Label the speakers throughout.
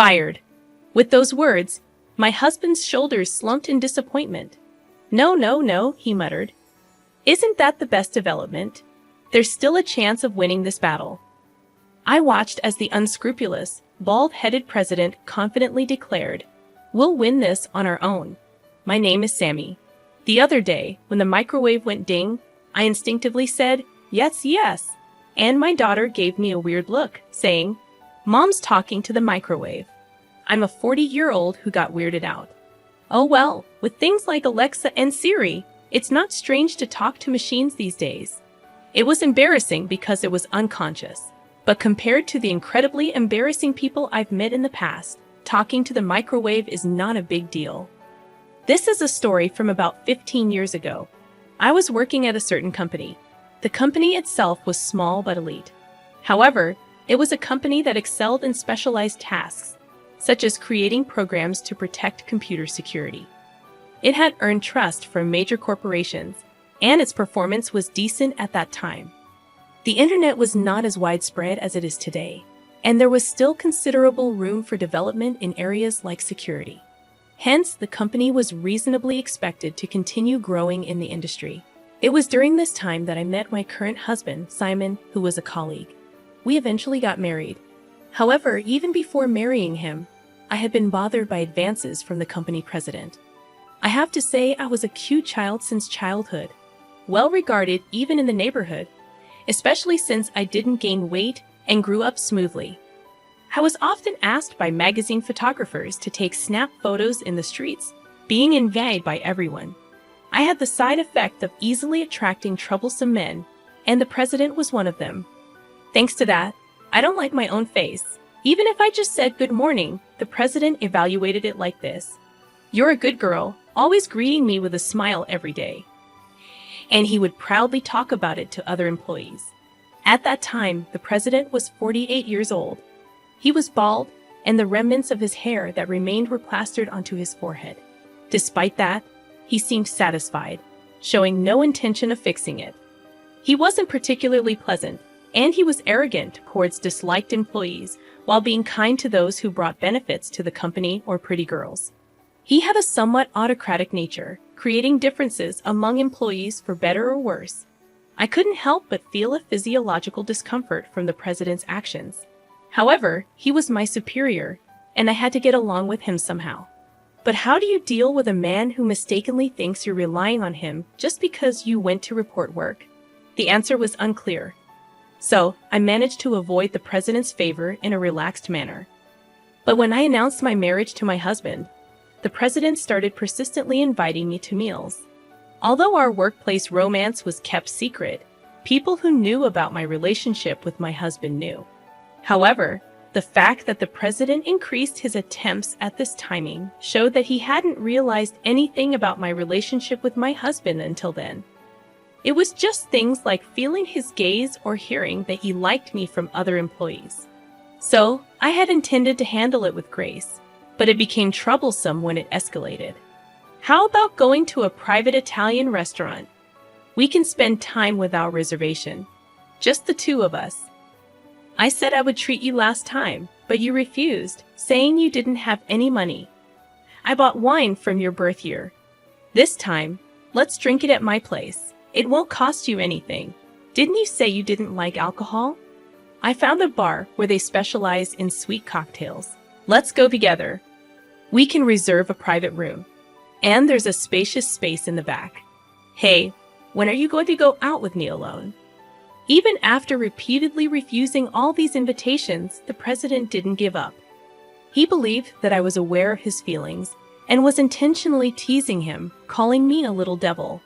Speaker 1: Fired. With those words, my husband's shoulders slumped in disappointment. No, no, no, he muttered. Isn't that the best development? There's still a chance of winning this battle. I watched as the unscrupulous, bald-headed president confidently declared, "We'll win this on our own. My name is Sammy." The other day, when the microwave went ding, I instinctively said, "Yes, yes." And my daughter gave me a weird look, saying, "Mom's talking to the microwave." I'm a 40-year-old who got weirded out. Oh well, with things like Alexa and Siri, it's not strange to talk to machines these days. It was embarrassing because it was unconscious. But compared to the incredibly embarrassing people I've met in the past, talking to the microwave is not a big deal. This is a story from about 15 years ago. I was working at a certain company. The company itself was small but elite. However, it was a company that excelled in specialized tasks, such as creating programs to protect computer security. It had earned trust from major corporations, and its performance was decent at that time. The internet was not as widespread as it is today, and there was still considerable room for development in areas like security. Hence, the company was reasonably expected to continue growing in the industry. It was during this time that I met my current husband, Simon, who was a colleague. We eventually got married. However, even before marrying him, I had been bothered by advances from the company president. I have to say I was a cute child since childhood, well regarded even in the neighborhood, especially since I didn't gain weight and grew up smoothly. I was often asked by magazine photographers to take snap photos in the streets, being envied by everyone. I had the side effect of easily attracting troublesome men, and the president was one of them. Thanks to that, I don't like my own face. Even if I just said good morning, the president evaluated it like this: "You're a good girl, always greeting me with a smile every day." And he would proudly talk about it to other employees. At that time, the president was 48 years old. He was bald, and the remnants of his hair that remained were plastered onto his forehead. Despite that, he seemed satisfied, showing no intention of fixing it. He wasn't particularly pleasant, and he was arrogant towards disliked employees while being kind to those who brought benefits to the company or pretty girls. He had a somewhat autocratic nature, creating differences among employees for better or worse. I couldn't help but feel a physiological discomfort from the president's actions. However, he was my superior, and I had to get along with him somehow. But how do you deal with a man who mistakenly thinks you're relying on him just because you went to report work? The answer was unclear. So, I managed to avoid the president's favor in a relaxed manner. But when I announced my marriage to my husband, the president started persistently inviting me to meals. Although our workplace romance was kept secret, people who knew about my relationship with my husband knew. However, the fact that the president increased his attempts at this timing showed that he hadn't realized anything about my relationship with my husband until then. It was just things like feeling his gaze or hearing that he liked me from other employees. So, I had intended to handle it with grace, but it became troublesome when it escalated. How about going to a private Italian restaurant? We can spend time without reservation. Just the two of us. I said I would treat you last time, but you refused, saying you didn't have any money. I bought wine from your birth year. This time, let's drink it at my place. It won't cost you anything. Didn't you say you didn't like alcohol? I found a bar where they specialize in sweet cocktails. Let's go together. We can reserve a private room. And there's a spacious space in the back. Hey, when are you going to go out with me alone? Even after repeatedly refusing all these invitations, the president didn't give up. He believed that I was aware of his feelings and was intentionally teasing him, calling me a little devil.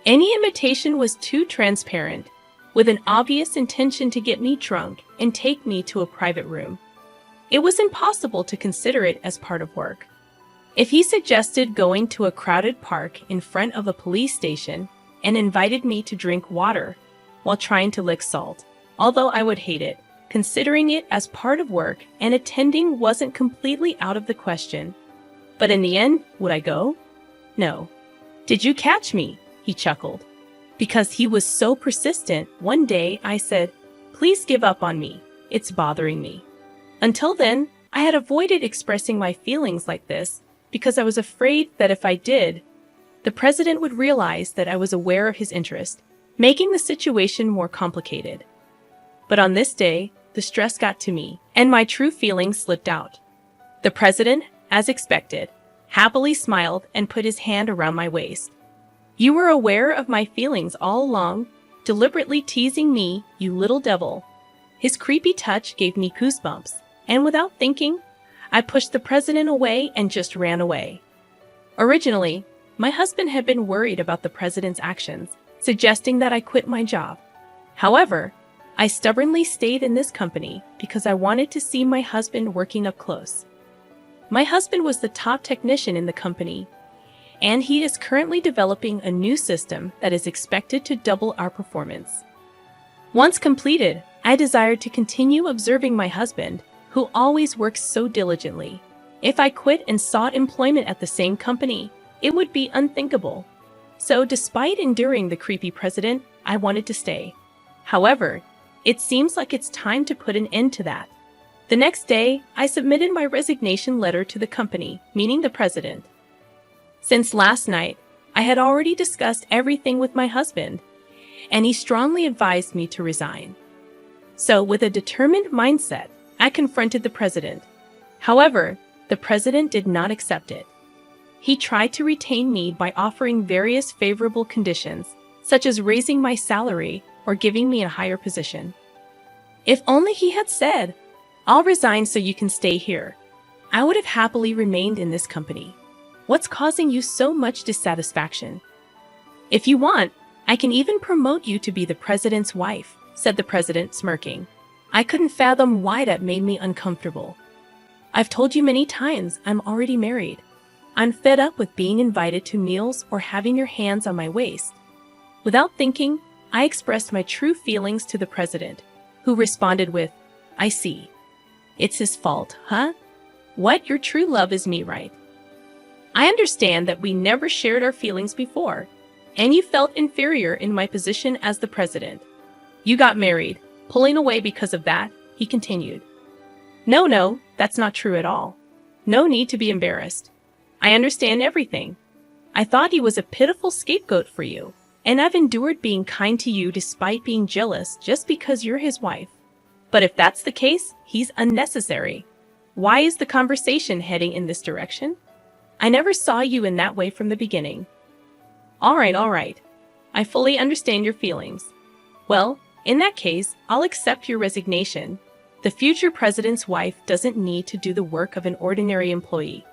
Speaker 1: Any invitation was too transparent, with an obvious intention to get me drunk and take me to a private room. It was impossible to consider it as part of work. If he suggested going to a crowded park in front of a police station and invited me to drink water while trying to lick salt, although I would hate it, considering it as part of work and attending wasn't completely out of the question. But in the end, would I go? No. Did you catch me? He chuckled. Because he was so persistent, one day I said, "Please give up on me. It's bothering me." Until then, I had avoided expressing my feelings like this because I was afraid that if I did, the president would realize that I was aware of his interest, making the situation more complicated. But on this day, the stress got to me, and my true feelings slipped out. The president, as expected, happily smiled and put his hand around my waist. "You were aware of my feelings all along, deliberately teasing me, you little devil." His creepy touch gave me goosebumps, and without thinking, I pushed the president away and just ran away. Originally, my husband had been worried about the president's actions, suggesting that I quit my job. However, I stubbornly stayed in this company because I wanted to see my husband working up close. My husband was the top technician in the company, and he is currently developing a new system that is expected to double our performance. Once completed, I desired to continue observing my husband, who always works so diligently. If I quit and sought employment at the same company, it would be unthinkable. So despite enduring the creepy president, I wanted to stay. However, it seems like it's time to put an end to that. The next day, I submitted my resignation letter to the company, meaning the president. Since last night, I had already discussed everything with my husband, and he strongly advised me to resign. So with a determined mindset, I confronted the president. However, the president did not accept it. He tried to retain me by offering various favorable conditions, such as raising my salary or giving me a higher position. If only he had said, "I'll resign so you can stay here," I would have happily remained in this company. What's causing you so much dissatisfaction? "If you want, I can even promote you to be the president's wife," said the president, smirking. I couldn't fathom why that made me uncomfortable. "I've told you many times I'm already married. I'm fed up with being invited to meals or having your hands on my waist." Without thinking, I expressed my true feelings to the president, who responded with, "I see. It's his fault, huh? What, your true love is me, right? I understand that we never shared our feelings before, and you felt inferior in my position as the president. You got married, pulling away because of that," he continued. No, that's not true at all. No need to be embarrassed. I understand everything. I thought he was a pitiful scapegoat for you, and I've endured being kind to you despite being jealous just because you're his wife. But if that's the case, he's unnecessary. Why is the conversation heading in this direction? I never saw you in that way from the beginning. All right. I fully understand your feelings. Well, in that case, I'll accept your resignation. The future president's wife doesn't need to do the work of an ordinary employee.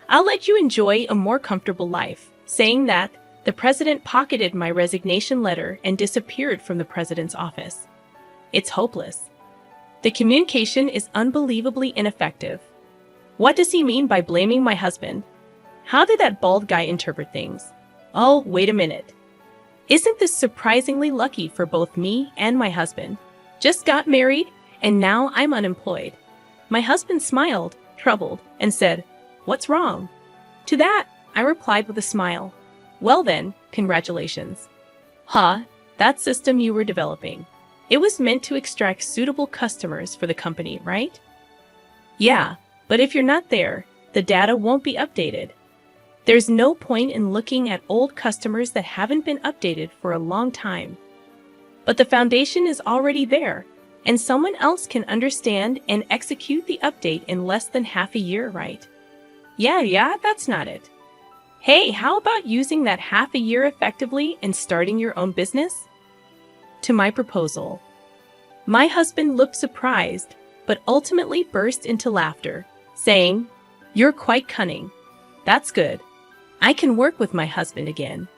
Speaker 1: I'll let you enjoy a more comfortable life." Saying that, the president pocketed my resignation letter and disappeared from the president's office. It's hopeless. The communication is unbelievably ineffective. What does he mean by blaming my husband? How did that bald guy interpret things? Oh, wait a minute. Isn't this surprisingly lucky for both me and my husband? Just got married, and now I'm unemployed. My husband smiled, troubled, and said, "What's wrong?" To that, I replied with a smile, "Well then, congratulations." That system you were developing. It was meant to extract suitable customers for the company, right? Yeah, but if you're not there, the data won't be updated. There's no point in looking at old customers that haven't been updated for a long time. But the foundation is already there, and someone else can understand and execute the update in less than half a year, right? Yeah, that's not it. Hey, how about using that half a year effectively and starting your own business? To my proposal. My husband looked surprised, but ultimately burst into laughter, saying, "You're quite cunning. That's good. I can work with my husband again."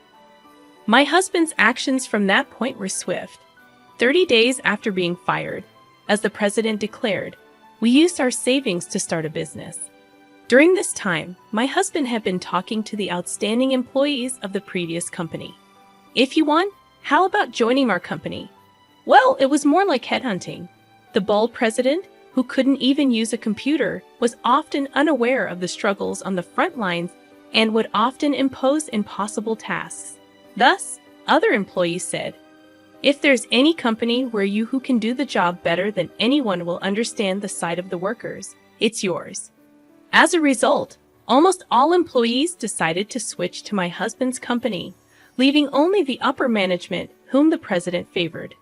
Speaker 1: My husband's actions from that point were swift. 30 days after being fired, as the president declared, we used our savings to start a business. During this time, my husband had been talking to the outstanding employees of the previous company. "If you want, how about joining our company?" Well, it was more like headhunting. The bald president, who couldn't even use a computer, was often unaware of the struggles on the front lines and would often impose impossible tasks. Thus, other employees said, "If there's any company where you who can do the job better than anyone will understand the side of the workers, It's yours. As a result, almost all employees decided to switch to my husband's company, leaving only the upper management whom the president favored.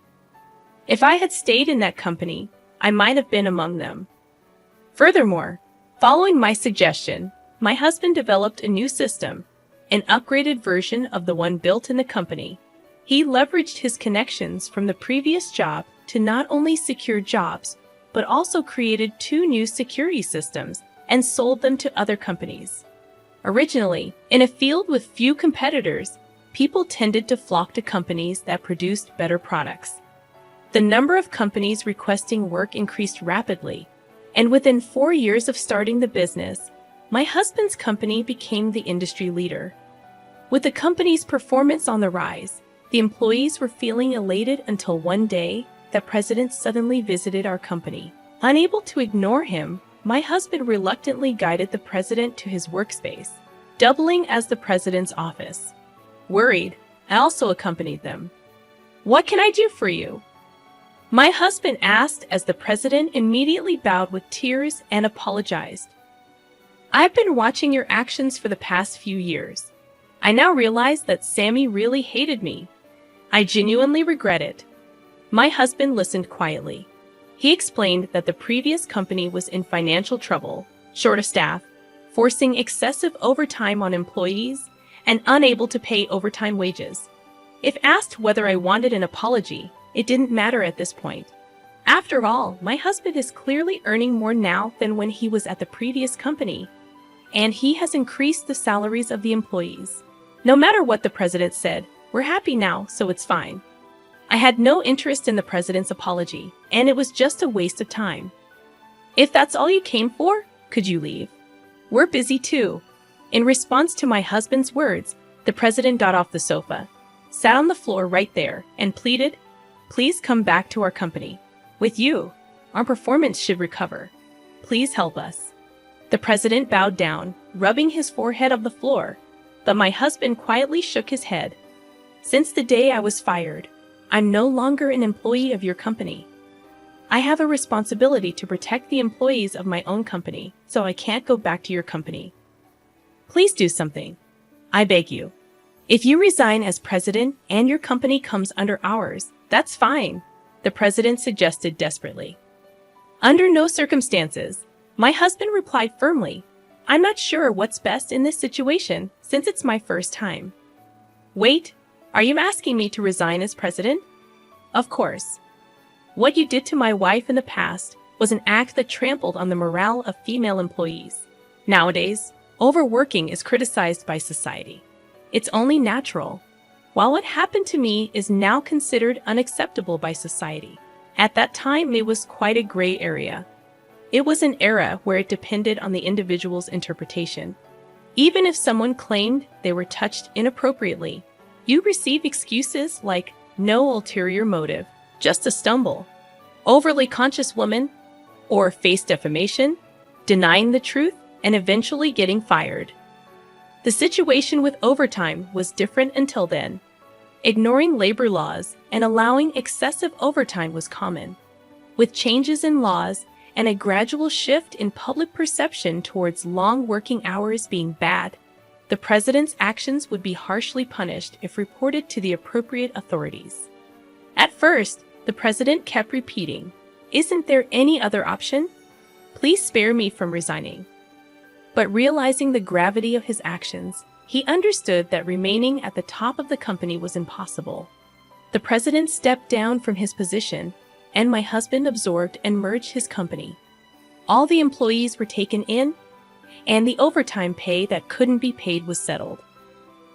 Speaker 1: If I had stayed in that company, I might have been among them. Furthermore, following my suggestion, my husband developed a new system, an upgraded version of the one built in the company. He leveraged his connections from the previous job to not only secure jobs, but also created 2 new security systems and sold them to other companies. Originally, in a field with few competitors, people tended to flock to companies that produced better products. The number of companies requesting work increased rapidly, and within 4 years of starting the business, my husband's company became the industry leader. With the company's performance on the rise, the employees were feeling elated until one day, the president suddenly visited our company. Unable to ignore him, my husband reluctantly guided the president to his workspace, doubling as the president's office. Worried, I also accompanied them. "What can I do for you?" my husband asked as the president immediately bowed with tears and apologized. "I've been watching your actions for the past few years. I now realize that Sammy really hated me. I genuinely regret it." My husband listened quietly. He explained that the previous company was in financial trouble, short of staff, forcing excessive overtime on employees, and unable to pay overtime wages. If asked whether I wanted an apology, it didn't matter at this point. After all, my husband is clearly earning more now than when he was at the previous company, and he has increased the salaries of the employees. No matter what the president said, we're happy now, so it's fine. I had no interest in the president's apology, and it was just a waste of time. "If that's all you came for, could you leave? We're busy too." In response to my husband's words, the president got off the sofa, sat on the floor right there, and pleaded, "Please come back to our company. With you, our performance should recover. Please help us." The president bowed down, rubbing his forehead on the floor, but my husband quietly shook his head. "Since the day I was fired, I'm no longer an employee of your company. I have a responsibility to protect the employees of my own company, so I can't go back to your company. Please do something. I beg you. If you resign as president and your company comes under ours, that's fine," the president suggested desperately. Under no circumstances, my husband replied firmly, "I'm not sure what's best in this situation since it's my first time." "Wait, are you asking me to resign as president?" "Of course. What you did to my wife in the past was an act that trampled on the morale of female employees. Nowadays, overworking is criticized by society. It's only natural. While what happened to me is now considered unacceptable by society, at that time it was quite a gray area. It was an era where it depended on the individual's interpretation. Even if someone claimed they were touched inappropriately, you receive excuses like no ulterior motive, just a stumble, overly conscious woman, or face defamation, denying the truth, and eventually getting fired. The situation with overtime was different until then. Ignoring labor laws and allowing excessive overtime was common. With changes in laws and a gradual shift in public perception towards long working hours being bad, the president's actions would be harshly punished if reported to the appropriate authorities. At first, the president kept repeating, "Isn't there any other option? Please spare me from resigning." But realizing the gravity of his actions, he understood that remaining at the top of the company was impossible. The president stepped down from his position, and my husband absorbed and merged his company. All the employees were taken in, and the overtime pay that couldn't be paid was settled.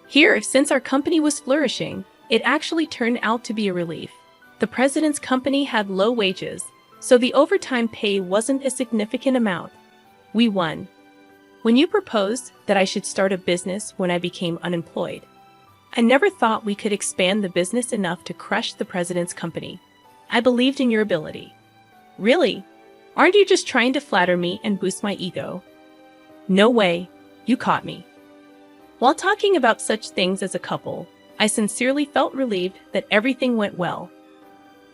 Speaker 1: Here, since our company was flourishing, it actually turned out to be a relief. The president's company had low wages, so the overtime pay wasn't a significant amount. We won. When you proposed that I should start a business when I became unemployed, I never thought we could expand the business enough to crush the president's company. I believed in your ability. Really? Aren't you just trying to flatter me and boost my ego? No way. You caught me. While talking about such things as a couple, I sincerely felt relieved that everything went well.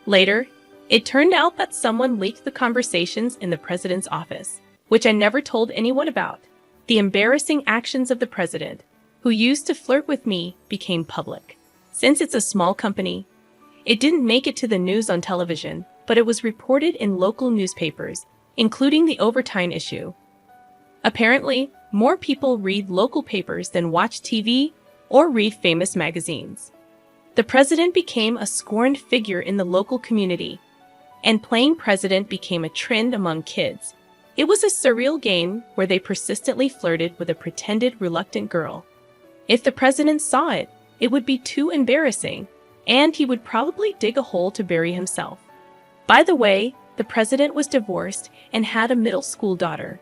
Speaker 1: Later, it turned out that someone leaked the conversations in the president's office. which I never told anyone about. The embarrassing actions of the president, who used to flirt with me, became public. Since it's a small company, it didn't make it to the news on television, but it was reported in local newspapers, including the overtime issue. Apparently, more people read local papers than watch TV or read famous magazines. The president became a scorned figure in the local community, and playing president became a trend among kids. It was a surreal game where they persistently flirted with a pretended reluctant girl. If the president saw it, it would be too embarrassing, and he would probably dig a hole to bury himself. By the way, the president was divorced and had a middle school daughter.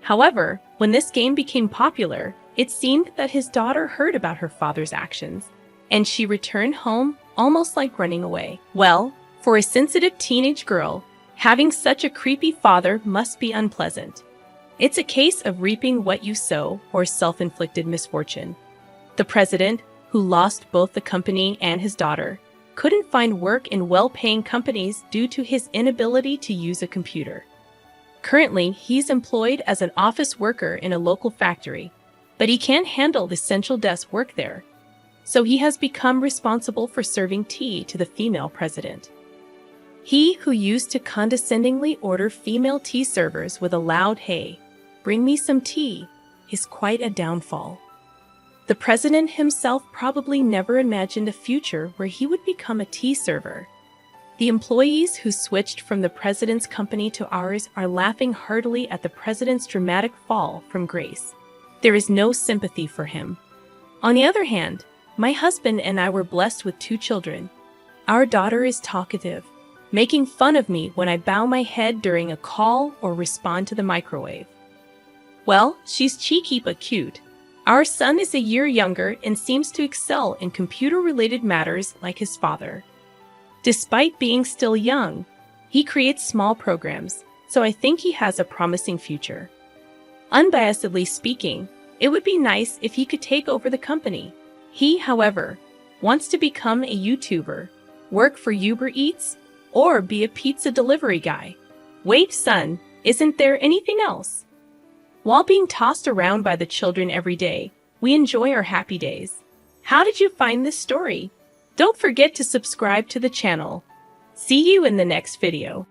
Speaker 1: However, when this game became popular, it seemed that his daughter heard about her father's actions, and she returned home almost like running away. Well, for a sensitive teenage girl, having such a creepy father must be unpleasant. It's a case of reaping what you sow or self-inflicted misfortune. The president, who lost both the company and his daughter, couldn't find work in well-paying companies due to his inability to use a computer. Currently, he's employed as an office worker in a local factory, but he can't handle the central desk work there. So he has become responsible for serving tea to the female president. He who used to condescendingly order female tea servers with a loud "Hey, bring me some tea," is quite a downfall. The president himself probably never imagined a future where he would become a tea server. The employees who switched from the president's company to ours are laughing heartily at the president's dramatic fall from grace. There is no sympathy for him. On the other hand, my husband and I were blessed with 2 children. Our daughter is talkative, making fun of me when I bow my head during a call or respond to the microwave. Well, she's cheeky but cute. Our son is a year younger and seems to excel in computer-related matters like his father. Despite being still young, he creates small programs, so I think he has a promising future. Unbiasedly speaking, it would be nice if he could take over the company. He, however, wants to become a YouTuber, work for Uber Eats, or be a pizza delivery guy. Wait, son, isn't there anything else? While being tossed around by the children every day, we enjoy our happy days. How did you find this story? Don't forget to subscribe to the channel. See you in the next video.